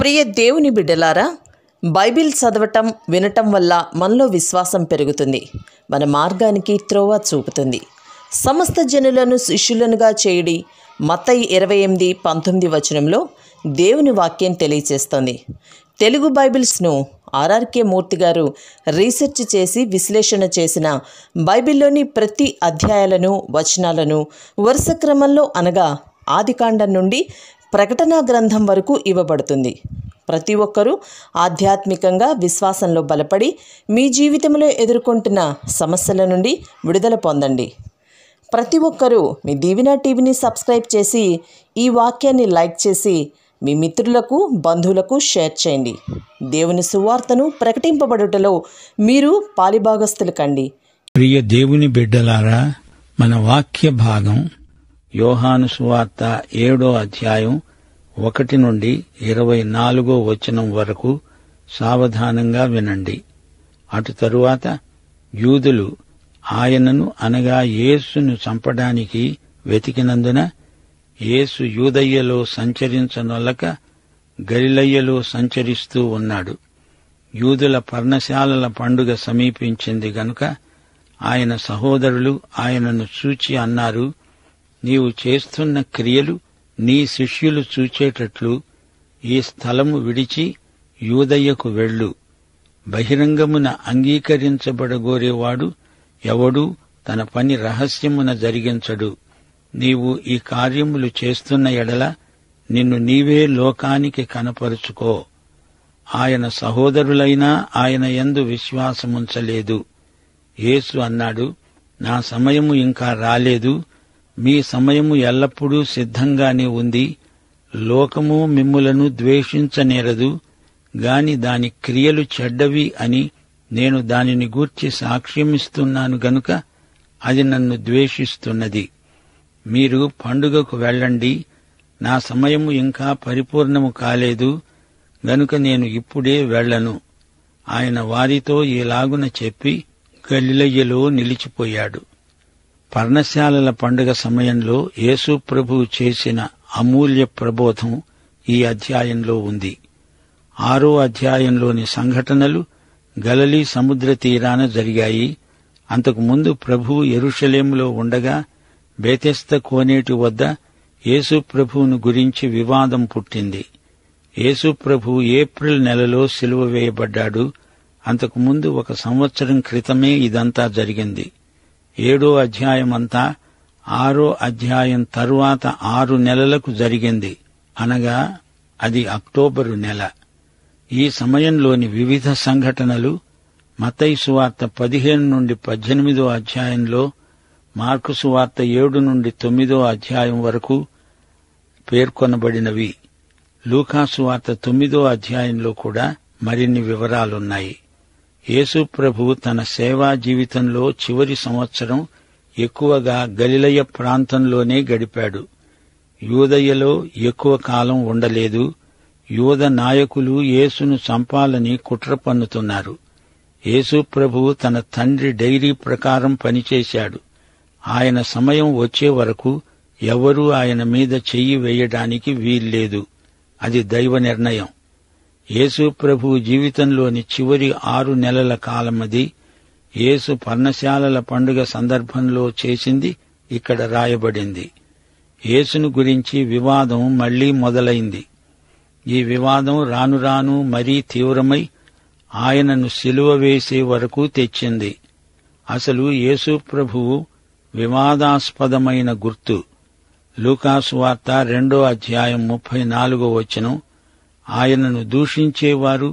ప్రియ దేవుని బిడ్డలారా, బైబిల్ చదవటం వినటం వల్ల మనలో విశ్వాసం పెరుగుతుంది. మన మార్గానికి త్రోవ చూపుతుంది. సమస్త జనులను శిష్యులనుగా చేయడి మత్తయి 28:19 వచనంలో దేవుని వాక్యం తెలియచేస్తోంది. తెలుగు బైబిల్స్ను ఆర్ఆర్కే మూర్తి గారు రీసెర్చ్ చేసి విశ్లేషణ చేసిన బైబిల్లోని ప్రతి అధ్యాయాలను వచనాలను వరుస క్రమంలో అనగా ఆదికాండం నుండి ప్రకటనా గ్రంథం వరకు ఇవ్వబడుతుంది. ప్రతి ఒక్కరూ ఆధ్యాత్మికంగా విశ్వాసంలో బలపడి మీ జీవితంలో ఎదుర్కొంటున్న సమస్యల నుండి విడుదల పొందండి. ప్రతి ఒక్కరూ మీ దీవెన టీవీని సబ్స్క్రైబ్ చేసి ఈ వాక్యాన్ని లైక్ చేసి మీ మిత్రులకు బంధువులకు షేర్ చేయండి. దేవుని సువార్తను ప్రకటింపబడుటలో మీరు పాలిభాగస్తులు కండి. ప్రియ దేవుని బిడ్డలారా, మన వాక్య భాగం యోహాను సువార్త 7వ అధ్యాయం 1 నుండి 24వ వచనం వరకు సావధానంగా వినండి. అటు తరువాత యూదులు ఆయనను అనగా యేసును చంపడానికి వెతికినందున యేసు యూదయ్యలో సంచరించనొల్లక గలిలయ్యలో సంచరిస్తూ ఉన్నాడు. యూదుల పర్ణశాలల పండుగ సమీపించింది గనుక ఆయన సహోదరులు ఆయనను చూచి అన్నారు, నీవు చేస్తున్న క్రియలు నీ శిష్యులు చూచేటట్లు ఈ స్థలము విడిచి యూదయ్యకు వెళ్ళు. బహిరంగమున అంగీకరించబడగోరేవాడు ఎవడూ తన పని రహస్యమున జరిగించడు. నీవు ఈ కార్యములు చేస్తున్న ఎడల నిన్ను నీవే లోకానికి కనపరుచుకో. ఆయన సహోదరులైనా ఆయన యందు విశ్వాసముంచలేదు. యేసు అన్నాడు, నా సమయము ఇంకా రాలేదు, మీ సమయము ఎల్లప్పుడూ సిద్ధంగానే ఉంది. లోకము మిమ్ములను ద్వేషించనేరదు, గాని దాని క్రియలు చెడ్డవి అని నేను దానిని గూర్చి సాక్ష్యమిస్తున్నాను గనుక అది నన్ను ద్వేషిస్తున్నది. మీరు పండుగకు వెళ్ళండి, నా సమయము ఇంకా పరిపూర్ణము కాలేదు గనుక నేను ఇప్పుడే వెళ్ళను. ఆయన వారితో ఈలాగున చెప్పి గలిలయ్యలో నిలిచిపోయాడు. పర్ణశాలల పండుగ సమయంలో యేసు ప్రభువు చేసిన అమూల్య ప్రబోధం ఈ అధ్యాయంలో ఉంది. 6వ అధ్యాయంలోని సంఘటనలు గలిలీ సముద్ర తీరాన జరిగాయి. అంతకుముందు ప్రభువు యెరూషలేములో ఉండగా బేతెస్దా కోనేటి వద్ద యేసు ప్రభువును గురించి వివాదం పుట్టింది. యేసు ప్రభువు ఏప్రిల్ నెలలో సిలువ వేయబడ్డాడు. అంతకుముందు 1 సంవత్సరం క్రితమే ఇదంతా జరిగింది. 7వ అధ్యాయమంతా 6వ అధ్యాయం తరువాత 6 నెలలకు జరిగింది, అనగా అది అక్టోబరు నెల. ఈ సమయంలోని వివిధ సంఘటనలు మత్తయి సువార్త 15 నుండి 18వ అధ్యాయంలో, మార్కు సువార్త 7 నుండి 9వ అధ్యాయం వరకు పేర్కొనబడినవి. లూకా సువార్త 9వ అధ్యాయంలో కూడా మరిన్ని వివరాలున్నాయి. యేసు ప్రభు తన సేవా జీవితంలో చివరి సంవత్సరం ఎక్కువగా గలిలయ ప్రాంతంలోనే గడిపాడు. యూదయ్యలో ఎక్కువ కాలం ఉండలేదు. యూద నాయకులు యేసును చంపాలని కుట్ర పన్నుతున్నారు. యేసు ప్రభువు తన తండ్రి డైరీ ప్రకారం పనిచేశాడు. ఆయన సమయం వచ్చే వరకు ఎవరూ ఆయన మీద చెయ్యి వేయడానికి వీల్లేదు. అది దైవ నిర్ణయం. యేసు ప్రభువు జీవితంలోని చివరి 6 నెలల కాలమది. యేసు పర్ణశాలల పండుగ సందర్భంలో చేసింది ఇక్కడ రాయబడింది. యేసును గురించి వివాదం మళ్లీ మొదలైంది. ఈ వివాదం రాను రాను మరీ తీవ్రమై ఆయనను సిలువ వేసే వరకు తెచ్చింది. అసలు యేసు ప్రభువు వివాదాస్పదమైన గుర్తు. లూకా సువార్త 2వ అధ్యాయం 34వ వచనం, ఆయనను దూషించేవారు,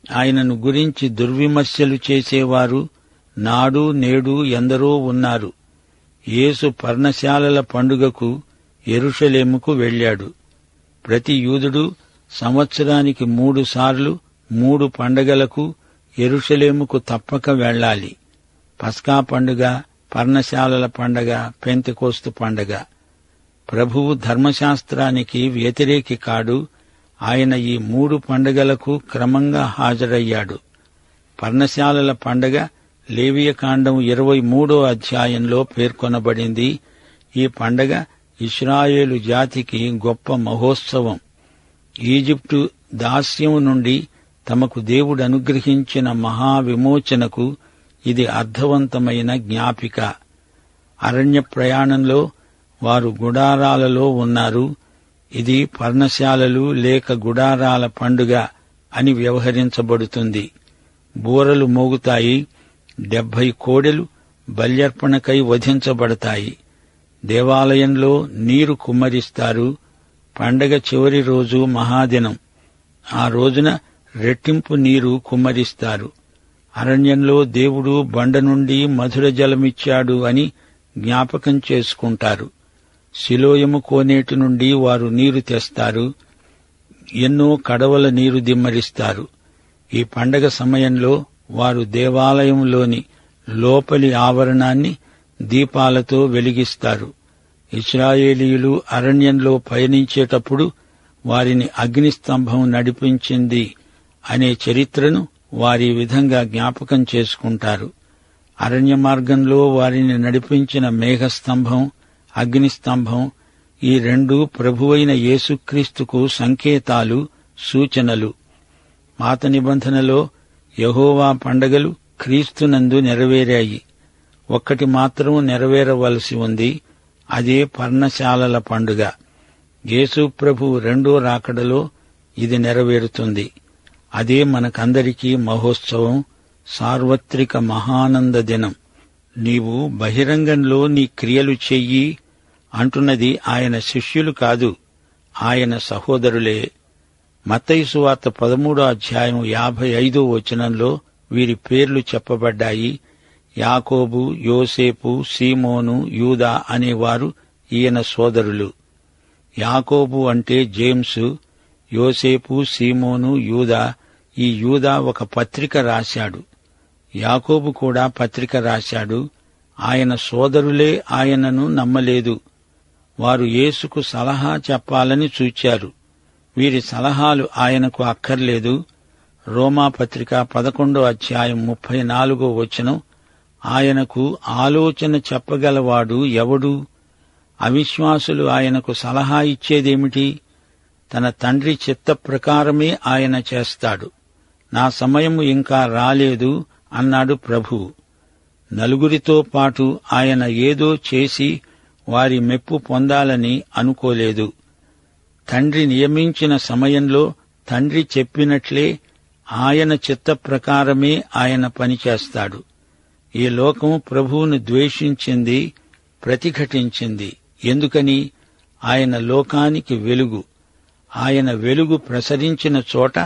ఆయనను గురించి దుర్విమర్శలు చేసేవారు నాడు నేడు ఎందరో ఉన్నారు. యేసు పర్ణశాలల పండుగకు యెరూషలేముకు వెళ్ళాడు. ప్రతి యూదుడు సంవత్సరానికి 3 సార్లు 3 పండగలకు యెరూషలేముకు తప్పక వెళ్ళాలి. పస్కా పండుగ, పర్ణశాలల పండగ, పెంతెకోస్తు పండగ. ప్రభువు ధర్మశాస్త్రానికి వ్యతిరేకి కాడు. ఆయన ఈ 3 పండగలకు క్రమంగా హాజరయ్యాడు. పర్ణశాలల పండగ లేవియకాండం 23వ అధ్యాయంలో పేర్కొనబడింది. ఈ పండగ ఇశ్రాయేలు జాతికి గొప్ప మహోత్సవం. ఈజిప్టు దాస్యం నుండి తమకు దేవుడు అనుగ్రహించిన మహావిమోచనకు ఇది అర్థవంతమైన జ్ఞాపిక. అరణ్య ప్రయాణంలో వారు గుడారాలలో ఉన్నారు. ఇది పర్ణశాలలు లేక గుడారాల పండుగ అని వ్యవహరించబడుతుంది. బూరలు మోగుతాయి. 70 కోడెలు బల్యర్పణకై వధించబడతాయి. దేవాలయంలో నీరు కుమ్మరిస్తారు. పండగ చివరి రోజు మహాదినం. ఆ రోజున రెట్టింపు నీరు కుమ్మరిస్తారు. అరణ్యంలో దేవుడు బండ నుండి మధుర జలమిచ్చాడు అని జ్ఞాపకం చేసుకుంటారు. సిలోయము కోనేటి నుండి వారు నీరు తెస్తారు. ఎన్నో కడవల నీరు దిమ్మరిస్తారు. ఈ పండగ సమయంలో వారు దేవాలయంలోని లోపలి ఆవరణాన్ని దీపాలతో వెలిగిస్తారు. ఇశ్రాయేలీయులు అరణ్యంలో పయనించేటప్పుడు వారిని అగ్నిస్తంభం నడిపించింది అనే చరిత్రను వారి విధంగా జ్ఞాపకం చేసుకుంటారు. అరణ్య మార్గంలో వారిని నడిపించిన మేఘస్తంభం, అగ్నిస్తంభం ఈ రెండూ ప్రభువైన యేసుక్రీస్తుకు సంకేతాలు, సూచనలు. పాత నిబంధనలో యెహోవా పండగలు క్రీస్తునందు నెరవేరాయి. ఒక్కటి మాత్రం నెరవేరవలసి ఉంది. అదే పర్ణశాలల పండుగ. యేసు ప్రభు రెండో రాకడలో ఇది నెరవేరుతుంది. అదే మనకందరికీ మహోత్సవం, సార్వత్రిక మహానంద దినం. నీవు బహిరంగంలో నీ క్రియలు చెయ్యి అంటున్నది ఆయన శిష్యులు కాదు, ఆయన సహోదరులే. మత్తయి సువార్త 13వ అధ్యాయం 55వ వచనంలో వీరి పేర్లు చెప్పబడ్డాయి. యాకోబు, యోసేపు, సీమోను, యూదా అనేవారు ఈయన సోదరులు. యాకోబు అంటే జేమ్సు, యోసేపు, సీమోను, యూదా. ఈ యూదా ఒక పత్రిక రాశాడు. యాకోబు కూడా పత్రిక రాశాడు. ఆయన సోదరులే ఆయనను నమ్మలేదు. వారు యేసుకు సలహా చెప్పాలని చూచారు. వీరి సలహాలు ఆయనకు అక్కర్లేదు. రోమాపత్రిక 11వ అధ్యాయం 34వ వచనం, ఆయనకు ఆలోచన చెప్పగలవాడు ఎవడు? అవిశ్వాసులు ఆయనకు సలహా ఇచ్చేదేమిటి? తన తండ్రి చిత్త ప్రకారమే ఆయన చేస్తాడు. నా సమయము ఇంకా రాలేదు అన్నాడు ప్రభువు. నలుగురితో పాటు ఆయన ఏదో చేసి వారి మెప్పు పొందాలని అనుకోలేదు. తండ్రి నియమించిన సమయంలో తండ్రి చెప్పినట్లే ఆయన చిత్త ప్రకారమే ఆయన పనిచేస్తాడు. ఈ లోకం ప్రభువును ద్వేషించింది, ప్రతిఘటించింది. ఎందుకని? ఆయన లోకానికి వెలుగు. ఆయన వెలుగు ప్రసరించిన చోట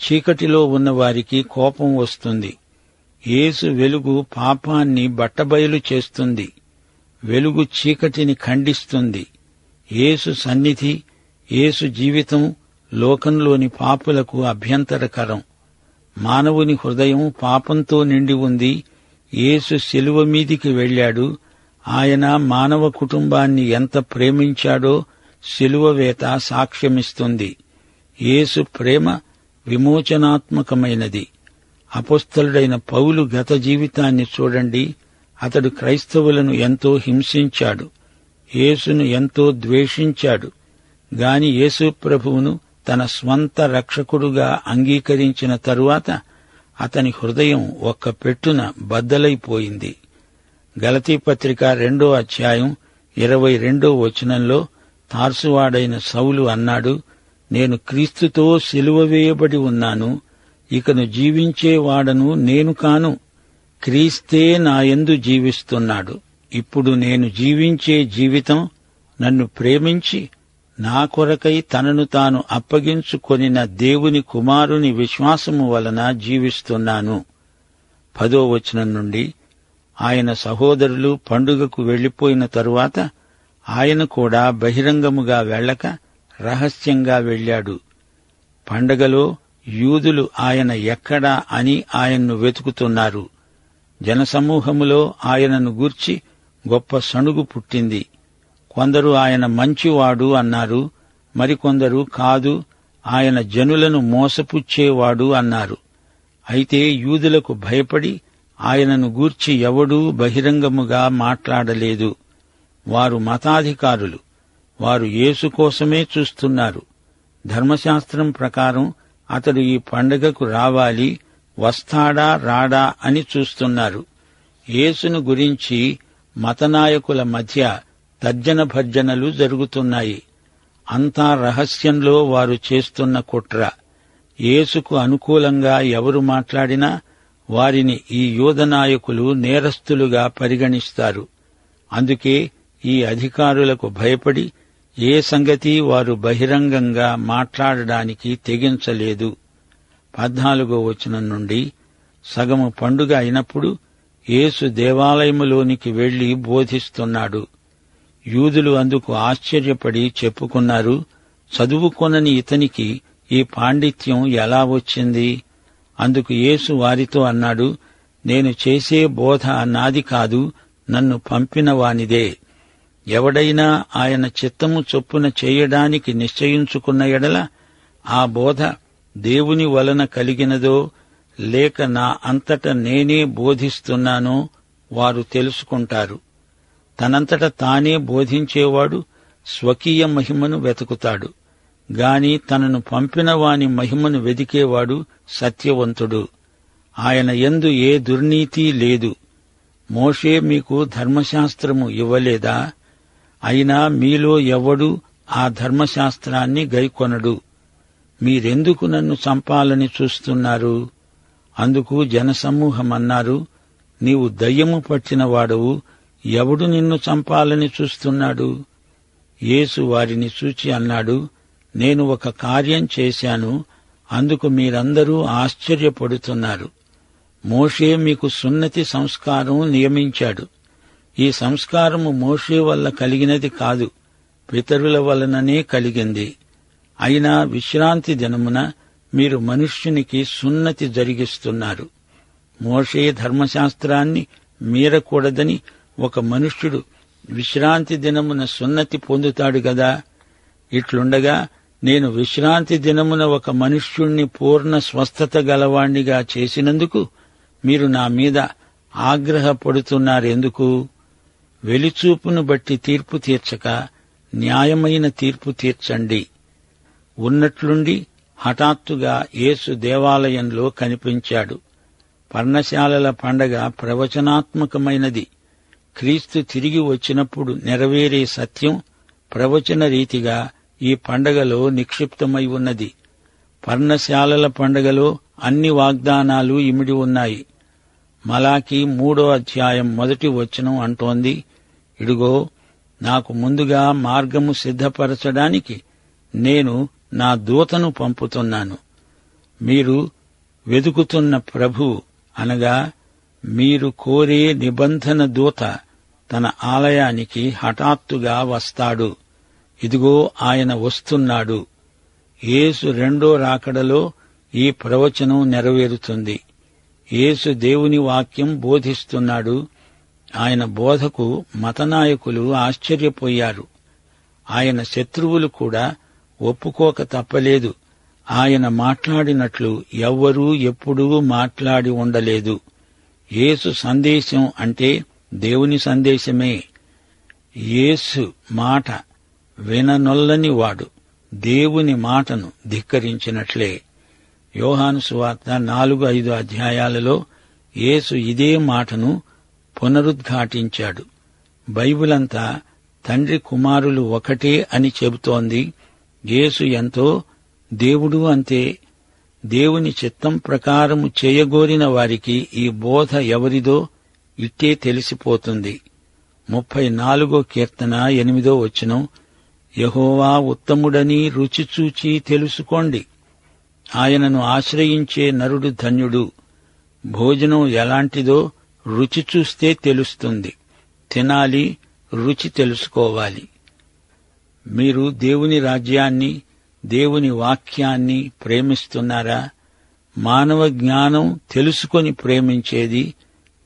చీకటిలో ఉన్నవారికి కోపం వస్తుంది. యేసు వెలుగు పాపాన్ని బట్టబయలు చేస్తుంది. వెలుగు చీకటిని ఖండిస్తుంది. యేసు సన్నిధి, యేసు జీవితం లోకంలోని పాపులకు అభ్యంతరకరం. మానవుని హృదయం పాపంతో నిండి ఉంది. యేసు శిలువ మీదికి వెళ్ళాడు. ఆయన మానవ కుటుంబాన్ని ఎంత ప్రేమించాడో శిలువ వేత సాక్ష్యమిస్తుంది. యేసు ప్రేమ విమోచనాత్మకమైనది. అపొస్తలుడైన పౌలు గత జీవితాన్ని చూడండి. అతడు క్రైస్తవులను ఎంతో హింసించాడు, యేసును ఎంతో ద్వేషించాడు. గాని యేసు ప్రభువును తన స్వంత రక్షకుడుగా అంగీకరించిన తరువాత అతని హృదయం ఒక్క పెట్టున బద్దలైపోయింది. గలతీ పత్రిక 2వ అధ్యాయం 22వ వచనంలో తార్సువాడైన సౌలు అన్నాడు, నేను క్రీస్తుతో సిలువ వేయబడి ఉన్నాను. ఇకను జీవించేవాడను నేను కాను, క్రీస్తే నాయందు జీవిస్తున్నాడు. ఇప్పుడు నేను జీవించే జీవితం నన్ను ప్రేమించి నా కొరకై తనను తాను అప్పగించుకొనిన దేవుని కుమారుని విశ్వాసము వలన జీవిస్తున్నాను. 10వ వచనం నుండి, ఆయన సహోదరులు పండుగకు వెళ్లిపోయిన తరువాత ఆయన కూడా బహిరంగముగా వెళ్ళక రహస్యంగా వెళ్ళాడు. పండగలో యూదులు ఆయన ఎక్కడా అని ఆయన్ను వెతుకుతున్నారు. జనసమూహములో ఆయనను గూర్చి గొప్ప సణుగు పుట్టింది. కొందరు ఆయన మంచివాడు అన్నారు, మరికొందరు కాదు, ఆయన జనులను మోసపుచ్చేవాడు అన్నారు. అయితే యూదులకు భయపడి ఆయనను గూర్చి ఎవడూ బహిరంగముగా మాట్లాడలేదు. వారు మతాధికారులు. వారు యేసు కోసమే చూస్తున్నారు. ధర్మశాస్త్రం ప్రకారం అతడు ఈ పండగకు రావాలి, వస్తాడా రాడా అని చూస్తున్నారు. యేసును గురించి మతనాయకుల మధ్య తర్జన భర్జనలు జరుగుతున్నాయి. అంతా రహస్యంలో వారు చేస్తున్న కుట్ర. యేసుకు అనుకూలంగా ఎవరు మాట్లాడినా వారిని ఈ యూదనాయకులు నేరస్తులుగా పరిగణిస్తారు. అందుకే ఈ అధికారులకు భయపడి ఏ సంగతి వారు బహిరంగంగా మాట్లాడడానికి తెగించలేదు. 14వ వచనం నుండి, సగము పండుగ అయినప్పుడు యేసు దేవాలయములోనికి వెళ్లి బోధిస్తున్నాడు. యూదులు అందుకు ఆశ్చర్యపడి చెప్పుకున్నారు, చదువుకొనని ఇతనికి ఈ పాండిత్యం ఎలా వచ్చింది? అందుకు యేసు వారితో అన్నాడు, నేను చేసే బోధ నాది కాదు, నన్ను పంపిన వానిదే. ఎవడైనా ఆయన చిత్తము చొప్పున చేయడానికి నిశ్చయించుకున్న ఎడల ఆ బోధ దేవుని వలన కలిగినదో లేక నా అంతట నేనే బోధిస్తున్నానో వారు తెలుసుకుంటారు. తనంతట తానే బోధించేవాడు స్వకీయ మహిమను వెతుకుతాడు, గాని తనను పంపిన వాని మహిమను వెదికేవాడు సత్యవంతుడు. ఆయన యందు ఏ దుర్నీతి లేదు. మోషే మీకు ధర్మశాస్త్రము ఇవ్వలేదా? అయినా మీలో ఎవడు ఆ ధర్మశాస్త్రాన్ని గైకొనడు. మీరెందుకు నన్ను చంపాలని చూస్తున్నారు? అందుకు జనసమూహమన్నారు, నీవు దయ్యము పట్టినవాడవు, ఎవడు నిన్ను చంపాలని చూస్తున్నాడు? యేసు వారిని చూచి అన్నాడు, నేను ఒక కార్యం చేశాను, అందుకు మీరందరూ ఆశ్చర్యపడుతున్నారు. మోషే మీకు సున్నతి సంస్కారం నియమించాడు. ఈ సంస్కారము మోషే వల్ల కలిగినది కాదు, పితరుల వలననే కలిగింది. అయినా విశ్రాంతి దినమున మీరు మనుష్యునికి సున్నతి జరిగిస్తున్నారు. మోషే ధర్మశాస్త్రాన్ని మీరకూడదని ఒక మనుష్యుడు విశ్రాంతి దినమున సున్నతి పొందుతాడు గదా. ఇట్లుండగా నేను విశ్రాంతి దినమున ఒక మనుష్యుణ్ణి పూర్ణ స్వస్థత గలవాణ్ణిగా చేసినందుకు మీరు నా మీద ఆగ్రహపడుతున్నారెందుకు? వెలిచూపును బట్టి తీర్పు తీర్చక న్యాయమైన తీర్పు తీర్చండి. ఉన్నట్లుండి హఠాత్తుగా యేసు దేవాలయంలో కనిపించాడు. పర్ణశాలల పండగ ప్రవచనాత్మకమైనది. క్రీస్తు తిరిగి వచ్చినప్పుడు నెరవేరే సత్యం ప్రవచన రీతిగా ఈ పండగలో నిక్షిప్తమై ఉన్నది. పర్ణశాలల పండగలో అన్ని వాగ్దానాలు ఇమిడి ఉన్నాయి. మలాకి 3వ అధ్యాయం 1వ వచనం అంటోంది, ఇడుగో నాకు ముందుగా మార్గము సిద్ధపరచడానికి నేను నా దూతను పంపుతున్నాను. మీరు వెదుకుతున్న ప్రభువు అనగా మీరు కోరే నిబంధన దూత తన ఆలయానికి హఠాత్తుగా వస్తాడు. ఇదిగో ఆయన వస్తున్నాడు. యేసు రెండో రాకడలో ఈ ప్రవచనం నెరవేరుతుంది. యేసు దేవుని వాక్యం బోధిస్తున్నాడు. ఆయన బోధకు మతనాయకులు ఆశ్చర్యపోయారు. ఆయన శత్రువులు కూడా ఒప్పుకోక తప్పలేదు. ఆయన మాట్లాడినట్లు ఎవ్వరూ ఎప్పుడూ మాట్లాడి ఉండలేదు. యేసు సందేశం అంటే దేవుని సందేశమే. యేసు మాట విననొల్లని వాడు దేవుని మాటను ధిక్కరించినట్లే. యోహాను సువార్త 4-5 అధ్యాయాలలో యేసు ఇదే మాటను పునరుద్ఘాటించాడు. బైబిలంతా తండ్రి కుమారులు ఒకటే అని చెబుతోంది. యేసు ఎంతో, దేవుడు అంతే. దేవుని చిత్తం ప్రకారము చేయగోరిన వారికి ఈ బోధ ఎవరిదో ఇట్టే తెలిసిపోతుంది. 34వ కీర్తన 8వ వచనం, యెహోవా ఉత్తముడని రుచిచూచి తెలుసుకోండి. ఆయనను ఆశ్రయించే నరుడు ధన్యుడు. భోజనం ఎలాంటిదో రుచి చూస్తే తెలుస్తుంది. తినాలి, రుచి తెలుసుకోవాలి. మీరు దేవుని రాజ్యాన్ని, దేవుని వాక్యాన్ని ప్రేమిస్తున్నారా? మానవ జ్ఞానం తెలుసుకొని ప్రేమించేది,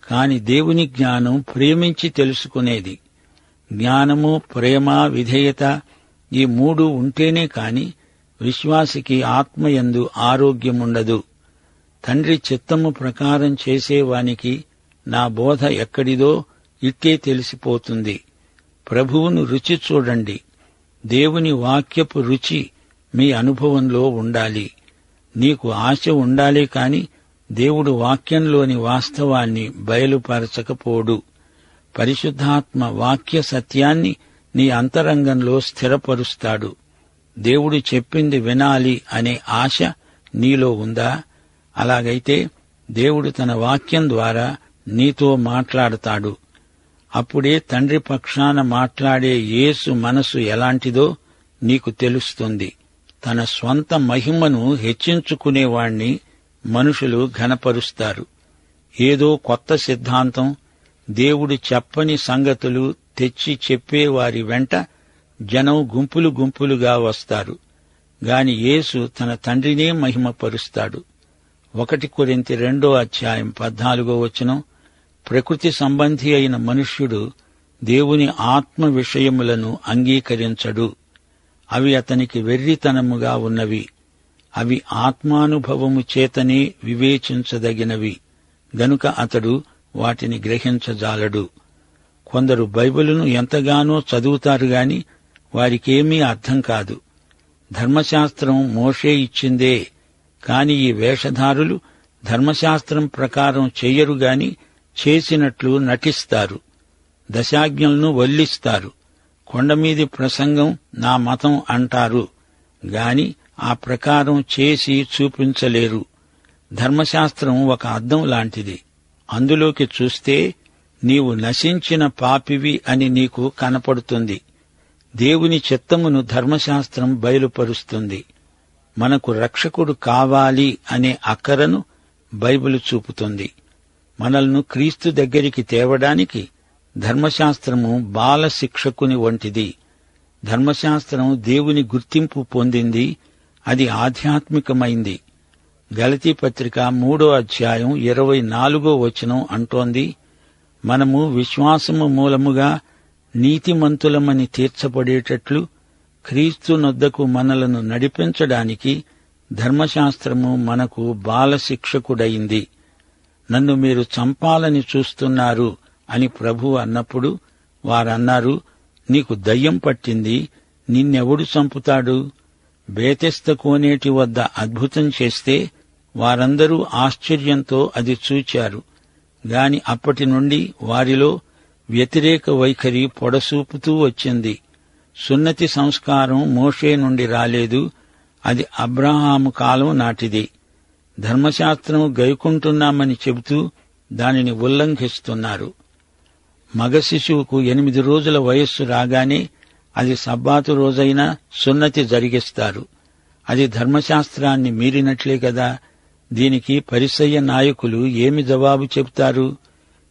కాని దేవుని జ్ఞానం ప్రేమించి తెలుసుకునేది. జ్ఞానము, ప్రేమ, విధేయత ఈ 3 ఉంటేనే కాని విశ్వాసికి ఆత్మయందు ఆరోగ్యముండదు. తండ్రి చిత్తము ప్రకారం చేసేవానికి నా బోధ ఎక్కడిదో ఇట్టే తెలిసిపోతుంది. ప్రభువును రుచి చూడండి. దేవుని వాక్యపు రుచి మీ అనుభవంలో ఉండాలి. నీకు ఆశ ఉండాలే కాని దేవుడు వాక్యంలోని వాస్తవాన్ని బయలుపరచకపోడు. పరిశుద్ధాత్మ వాక్య సత్యాన్ని నీ అంతరంగంలో స్థిరపరుస్తాడు. దేవుడు చెప్పింది వినాలి అనే ఆశ నీలో ఉందా? అలాగైతే దేవుడు తన వాక్యం ద్వారా నీతో మాట్లాడతాడు. అప్పుడే తండ్రి పక్షాన మాట్లాడే యేసు మనసు ఎలాంటిదో నీకు తెలుస్తుంది. తన స్వంత మహిమను హెచ్చించుకునేవాణ్ణి మనుషులు ఘనపరుస్తారు. ఏదో కొత్త సిద్ధాంతం, దేవుడు చెప్పని సంగతులు తెచ్చి చెప్పేవారి వెంట జనం గుంపులు గుంపులుగా వస్తారు. గాని యేసు తన తండ్రినే మహిమపరుస్తాడు. 1 కొరింథీ 2:14 ప్రకృతి సంబంధి అయిన మనుష్యుడు దేవుని ఆత్మ విషయములను అంగీకరించడు. అవి అతనికి వెర్రితనముగా ఉన్నవి. అవి ఆత్మానుభవము చేతనే వివేచించదగినవి గనుక అతడు వాటిని గ్రహించజాలడు. కొందరు బైబిలును ఎంతగానో చదువుతారు గాని వారికేమీ అర్థం కాదు. ధర్మశాస్త్రం మోషే ఇచ్చిందే, కాని ఈ వేషధారులు ధర్మశాస్త్రం ప్రకారం చెయ్యరు గాని చేసినట్లు నటిస్తారు. దశాజ్ఞలను వల్లిస్తారు. కొండమీది ప్రసంగం నా మతం అంటారు గాని ఆ ప్రకారం చేసి చూపించలేరు. ధర్మశాస్త్రం ఒక అద్దం లాంటిది. అందులోకి చూస్తే నీవు నశించిన పాపివి అని నీకు కనపడుతుంది. దేవుని చిత్తమును ధర్మశాస్త్రం బయలుపరుస్తుంది. మనకు రక్షకుడు కావాలి అనే అక్కరను బైబిలు చూపుతుంది. మనల్ని క్రీస్తు దగ్గరికి తేవడానికి ధర్మశాస్త్రము బాల శిక్షకుని వంటిది. ధర్మశాస్త్రం దేవుని గుర్తింపు పొందింది. అది ఆధ్యాత్మికమైంది. గలతీ పత్రిక 3:24 అంటోంది, మనము విశ్వాసము మూలముగా నీతిమంతులమని తీర్చబడేటట్లు క్రీస్తు నొద్దకు మనలను నడిపించడానికి ధర్మశాస్త్రము మనకు బాలశిక్షకుడయింది. నన్ను మీరు చంపాలని చూస్తున్నారు అని ప్రభువు అన్నప్పుడు వారన్నారు, నీకు దయ్యం పట్టింది, నిన్నెవడు చంపుతాడు? బేతెస్త కోనేటి వద్ద అద్భుతం చేస్తే వారందరూ ఆశ్చర్యంతో అది చూచారు. గాని అప్పటి నుండి వారిలో వ్యతిరేక వైఖరి పొడసూపుతూ వచ్చింది. సున్నతి సంస్కారం మోషే నుండి రాలేదు, అది అబ్రాహాము కాలం నాటిది. ధర్మశాస్త్రం గైకుంటున్నామని చెబుతూ దానిని ఉల్లంఘిస్తున్నారు. మగ శిశువుకు 8 రోజుల వయస్సు రాగానే అది సబ్బాతు రోజైనా సున్నతి జరిగిస్తారు. అది ధర్మశాస్త్రాన్ని మీరినట్లే కదా. దీనికి పరిసయ్య నాయకులు ఏమి జవాబు చెబుతారు?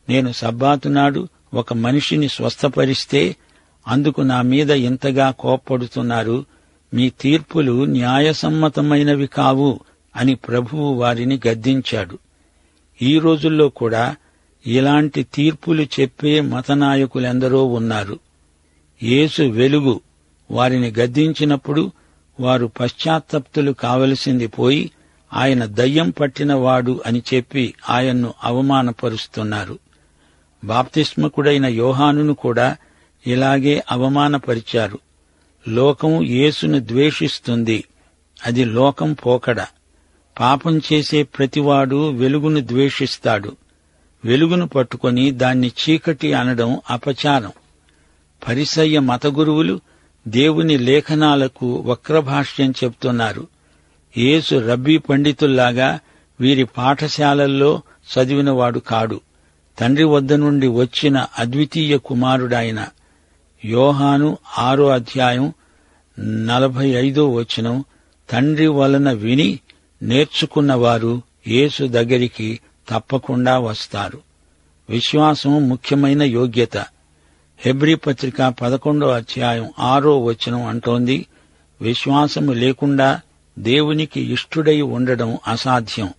నేను సబ్బాతు నాడు ఒక మనిషిని స్వస్థపరిస్తే అందుకు నా మీద ఇంతగా కోప్పడుతున్నారు. మీ తీర్పులు న్యాయసమ్మతమైనవి కావు అని ప్రభువు వారిని గద్దించాడు. ఈ రోజుల్లో కూడా ఇలాంటి తీర్పులు చెప్పే మతనాయకులెందరో ఉన్నారు. యేసు వెలుగు వారిని గద్దించినప్పుడు వారు పశ్చాత్తప్తులు కావలసింది పోయి ఆయన దయ్యం పట్టినవాడు అని చెప్పి ఆయన్ను అవమానపరుస్తున్నారు. బాప్తిస్మకుడైన యోహానును కూడా ఇలాగే అవమానపరిచారు. లోకం యేసును ద్వేషిస్తుంది. అది లోకం పోకడ. పాపం చేసే ప్రతివాడు వెలుగును ద్వేషిస్తాడు. వెలుగును పట్టుకొని దాన్ని చీకటి అనడం అపచారం. పరిసయ్య మతగురువులు దేవుని లేఖనాలకు వక్రభాష్యం చెప్తున్నారు. యేసు రబ్బీ పండితుల్లాగా వీరి పాఠశాలల్లో చదివినవాడు కాడు. తండ్రి వద్ద నుండి వచ్చిన అద్వితీయ కుమారుడాయన. యోహాను 6:45 తండ్రి వలన విని నేర్చుకున్నవారు యేసు దగ్గరికి తప్పకుండా వస్తారు. విశ్వాసం ముఖ్యమైన యోగ్యత. హెబ్రీ పత్రిక 11:6 అంటోంది, విశ్వాసము లేకుండా దేవునికి ఇష్టుడై ఉండడం అసాధ్యం.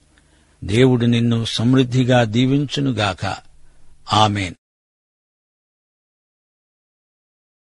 దేవుడు నిన్ను సమృద్ధిగా దీవించునుగాక. ఆమేన్.